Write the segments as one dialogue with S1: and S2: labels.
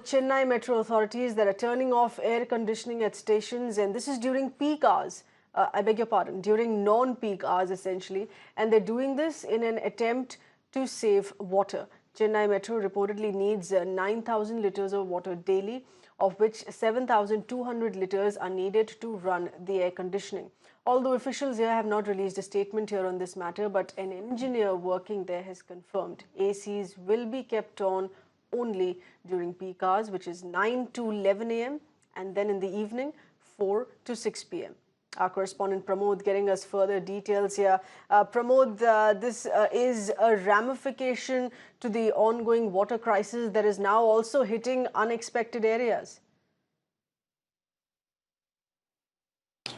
S1: Chennai metro authorities that are turning off air conditioning at stations, and this is during peak hours. I beg your pardon, during non-peak hours essentially, and they're doing this in an attempt to save water. Chennai Metro reportedly needs 9,000 litres of water daily, of which 7,200 litres are needed to run the air conditioning. Although officials here have not released a statement here on this matter, but an engineer working there has confirmed ACs will be kept on only during peak hours, which is 9 to 11 a.m. and then in the evening 4 to 6 p.m. Our correspondent Pramod getting us further details here. Pramod, this is a ramification to the ongoing water crisis that is now also hitting unexpected areas.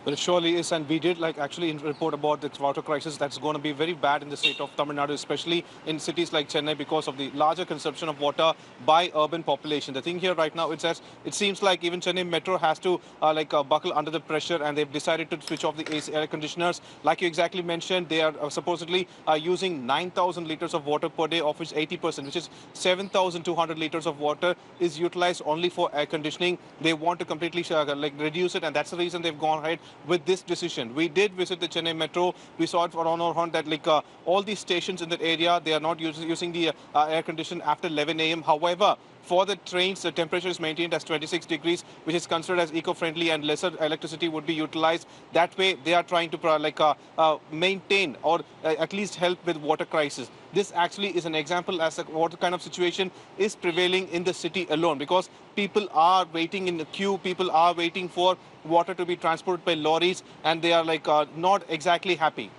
S2: Well, it surely is, and we did actually report about the water crisis that's going to be very bad in the state of Tamil Nadu, especially in cities like Chennai, because of the larger consumption of water by urban population. The thing here right now is that it seems like even Chennai Metro has to buckle under the pressure, and they've decided to switch off the AC air conditioners. Like you exactly mentioned, they are supposedly using 9,000 liters of water per day, of which 80%, which is 7,200 liters of water, is utilized only for air conditioning. They want to completely reduce it, and that's the reason they've gone ahead with this decision. We did visit the Chennai Metro. We saw it on our hand that all these stations in that area, they are not using the air condition after 11 a.m. However, for the trains, the temperature is maintained as 26 degrees, which is considered as eco-friendly, and lesser electricity would be utilized. That way, they are trying to maintain or at least help with water crisis. This actually is an example as to what kind of situation is prevailing in the city alone, because people are waiting in the queue, people are waiting for water to be transported by lorries, and they are not exactly happy.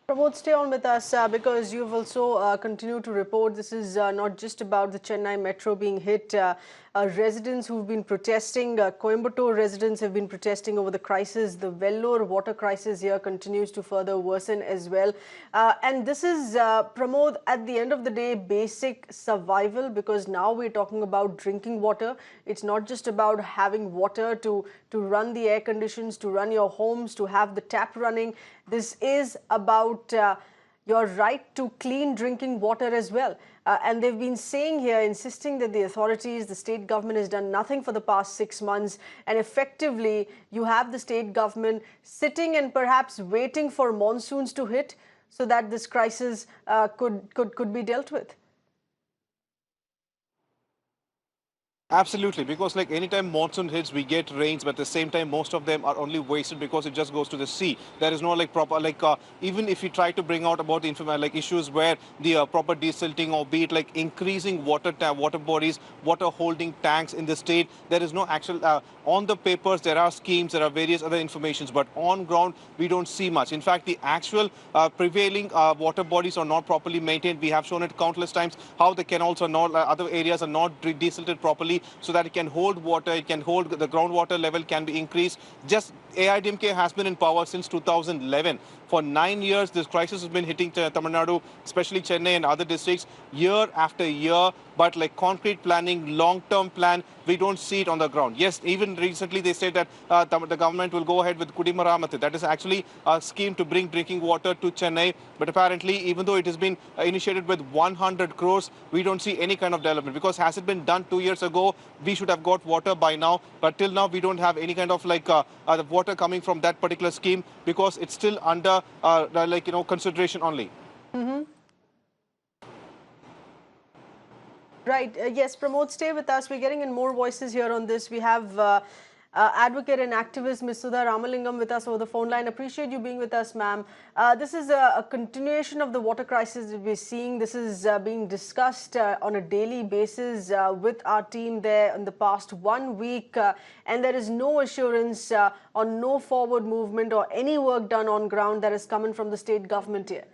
S1: Pramod, stay on with us because you've also continued to report this is not just about the Chennai Metro being hit. Residents who've been protesting, Coimbatore residents have been protesting over the crisis. The Vellore water crisis here continues to further worsen as well. And this is, Pramod, at the end of the day, basic survival, because now we're talking about drinking water. It's not just about having water to run the air conditions, to run your homes, to have the tap running. This is about your right to clean drinking water as well. And they've been saying here, insisting that the authorities, the state government has done nothing for the past 6 months. And effectively, you have the state government sitting and perhaps waiting for monsoons to hit so that this crisis could be dealt with.
S2: Absolutely, because anytime monsoon hits, we get rains, but at the same time, most of them are only wasted because it just goes to the sea. There is no proper even if you try to bring out about the issues where the proper desilting, or be it increasing water bodies, water holding tanks in the state, there is no actual on the papers. There are schemes, there are various other informations, but on ground we don't see much. In fact, the actual prevailing water bodies are not properly maintained. We have shown it countless times how the canals are not, other areas are not desilted properly, so that it can hold water, it can hold the groundwater level can be increased. Just AIDMK has been in power since 2011. For 9 years, this crisis has been hitting Tamil Nadu, especially Chennai and other districts, year after year. But concrete planning, long-term plan, we don't see it on the ground. Yes, even recently they said that the government will go ahead with Kudimaramathu. That is actually a scheme to bring drinking water to Chennai. But apparently, even though it has been initiated with 100 crores, we don't see any kind of development. Because has it been done 2 years ago, we should have got water by now. But till now, we don't have any kind of the water coming from that particular scheme, because it's still under consideration only.
S1: Mm-hmm. Right. Yes, Pramod, stay with us. We're getting in more voices here on this. We have advocate and activist Ms. Sudha Ramalingam with us over the phone line. Appreciate you being with us, ma'am. This is a continuation of the water crisis that we're seeing. This is being discussed on a daily basis with our team there in the past 1 week. And there is no assurance on no forward movement or any work done on ground that is coming from the state government here.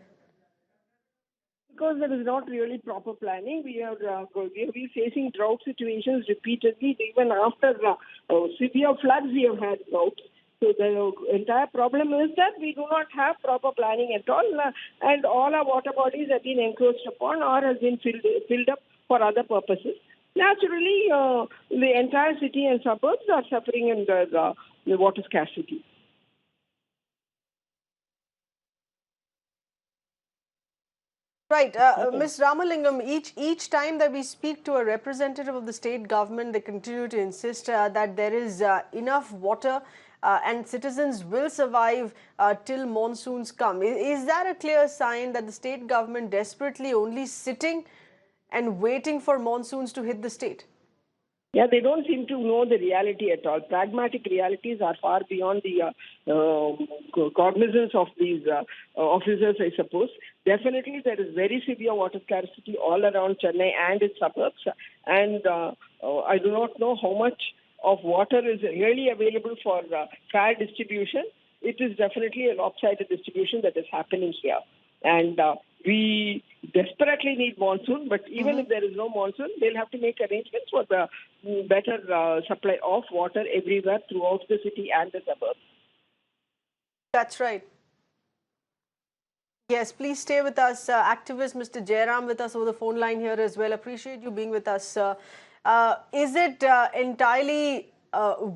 S3: Because there is not really proper planning. We have been facing drought situations repeatedly. Even after severe floods, we have had drought. So the entire problem is that we do not have proper planning at all, and all our water bodies have been encroached upon or has been filled up for other purposes. Naturally, the entire city and suburbs are suffering in the water scarcity.
S1: Right,
S3: Okay.
S1: Ms. Ramalingam, each time that we speak to a representative of the state government, they continue to insist that there is enough water and citizens will survive till monsoons come. Is that a clear sign that the state government desperately only sitting and waiting for monsoons to hit the state?
S3: Yeah, they don't seem to know the reality at all. Pragmatic realities are far beyond the cognizance of these officers, I suppose. Definitely, there is very severe water scarcity all around Chennai and its suburbs. And I do not know how much of water is really available for fair distribution. It is definitely a lopsided distribution that is happening here. And we desperately need monsoon, but even if there is no monsoon, they'll have to make arrangements for the better supply of water everywhere throughout the city and the suburbs.
S1: That's right. Yes, please stay with us. Activist Mr. Jairam with us over the phone line here as well. Appreciate you being with us. Is it entirely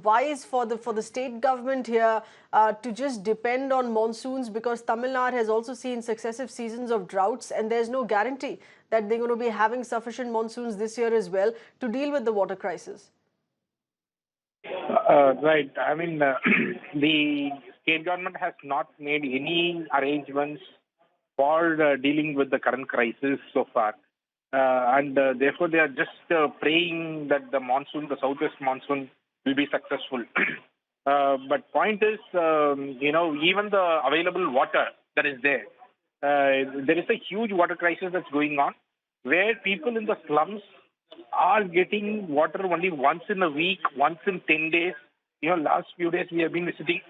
S1: wise for the state government here to just depend on monsoons, because Tamil Nadu has also seen successive seasons of droughts and there's no guarantee that they're going to be having sufficient monsoons this year as well to deal with the water crisis?
S4: Right. I mean, the state government has not made any arrangements for dealing with the current crisis so far. And therefore, they are just praying that the monsoon, the southwest monsoon, will be successful. But point is, even the available water that is there is a huge water crisis that's going on, where people in the slums are getting water only once in a week, once in 10 days. Last few days we have been visiting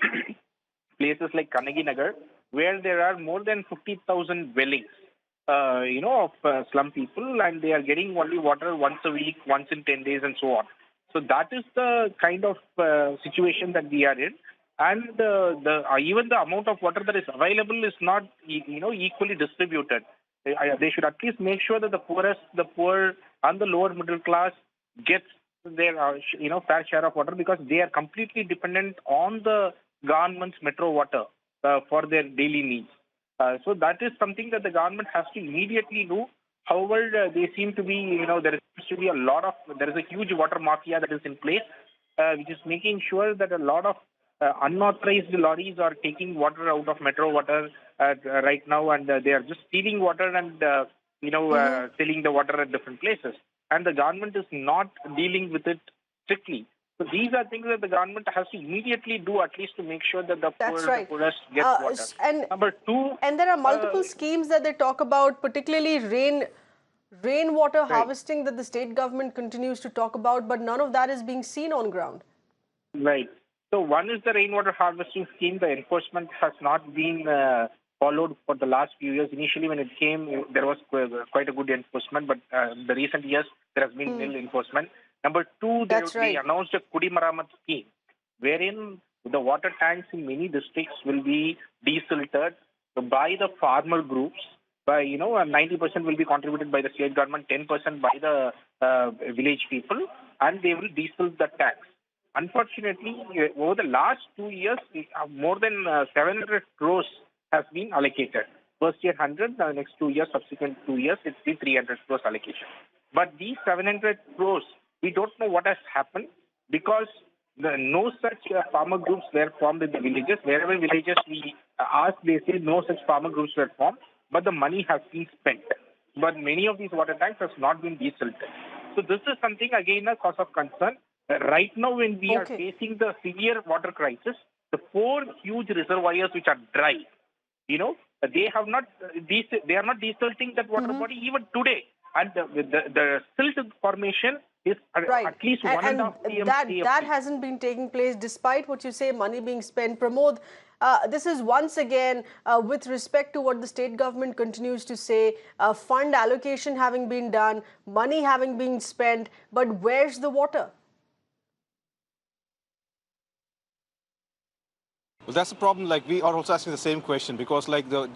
S4: places like Kanagi Nagar, where there are more than 50,000 dwellings, of slum people, and they are getting only water once a week, once in 10 days, and so on. So that is the kind of situation that we are in. And even the amount of water that is available is not, equally distributed. They should at least make sure that the poor and the lower middle class gets their, fair share of water, because they are completely dependent on the government's metro water for their daily needs. So that is something that the government has to immediately do. However, they seem to be, there seems to be there is a huge water mafia that is in place, which is making sure that a lot of unauthorized lorries are taking water out of metro water right now, and they are just stealing water and, selling the water at different places. And the government is not dealing with it strictly. So these are things that the government has to immediately do, at least to make sure that the poorest get water. Number two,
S1: and there are multiple schemes that they talk about, particularly rainwater harvesting, that the state government continues to talk about, but none of that is being seen on ground.
S4: Right. So one is the rainwater harvesting scheme. The enforcement has not been followed for the last few years. Initially, when it came, there was quite a good enforcement, but the recent years, there has been nil enforcement. Number two, they announced a Kudimaramat scheme, wherein the water tanks in many districts will be desilted by the farmer groups. By 90% will be contributed by the state government, 10% by the village people, and they will desilt the tanks. Unfortunately, over the last 2 years, more than 700 crores has been allocated. First year 100, the next 2 years, subsequent 2 years, it's the 300 crores allocation. But these 700 crores, we don't know what has happened, because no such farmer groups were formed in the villages. Wherever villages we ask, they say no such farmer groups were formed, but the money has been spent. But many of these water tanks have not been desilted. So this is something, again, a cause of concern. Right now, when we are facing the severe water crisis, the 4 huge reservoirs which are dry, they are not desilting that water body even today. And the silt formation is at least 1.5 TMC.
S1: That hasn't been taking place, despite what you say, money being spent. Pramod, this is once again, with respect to what the state government continues to say, fund allocation having been done, money having been spent, but where's the water?
S2: Well, that's the problem. Like, we are also asking the same question, because like you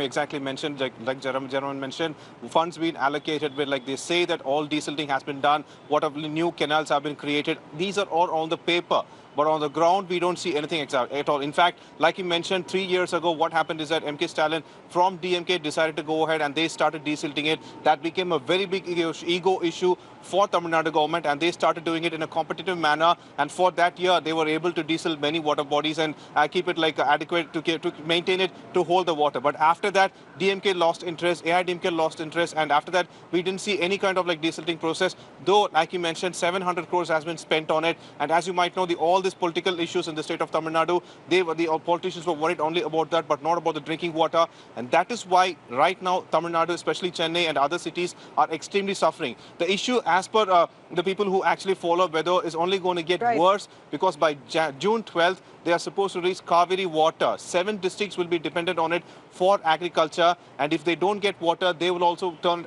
S2: exactly mentioned, like Jerome mentioned, funds being allocated, but like they say that all desilting has been done, whatever new canals have been created, these are all on the paper. but on the ground, we don't see anything at all. In fact, like you mentioned, 3 years ago, what happened is that MK Stalin from DMK decided to go ahead and they started desilting it. That became a very big ego issue for Tamil Nadu government, and they started doing it in a competitive manner. And for that year, they were able to desilt many water bodies and keep it like adequate to maintain it to hold the water. But after that, DMK lost interest, AIDMK lost interest, and after that, we didn't see any kind of like desilting process. Though, like you mentioned, 700 crores has been spent on it, and as you might know, all these political issues in the state of Tamil Nadu, the politicians were worried only about that, but not about the drinking water, and that is why right now Tamil Nadu, especially Chennai and other cities, are extremely suffering. The issue, as per the people who actually follow weather, is only going to get worse, because by June 12th, they are supposed to reach Kaveri water. 7 districts will be dependent on it for agriculture, and if they don't get water, they will also turn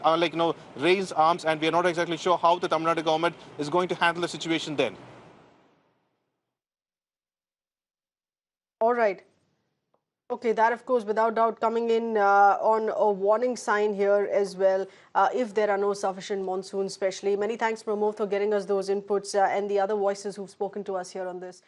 S2: raise arms, and we are not exactly sure how the Tamil Nadu government is going to handle the situation then.
S1: All right. Okay, that of course, without doubt, coming in on a warning sign here as well, if there are no sufficient monsoons, especially. Many thanks, Pramod, for getting us those inputs and the other voices who've spoken to us here on this.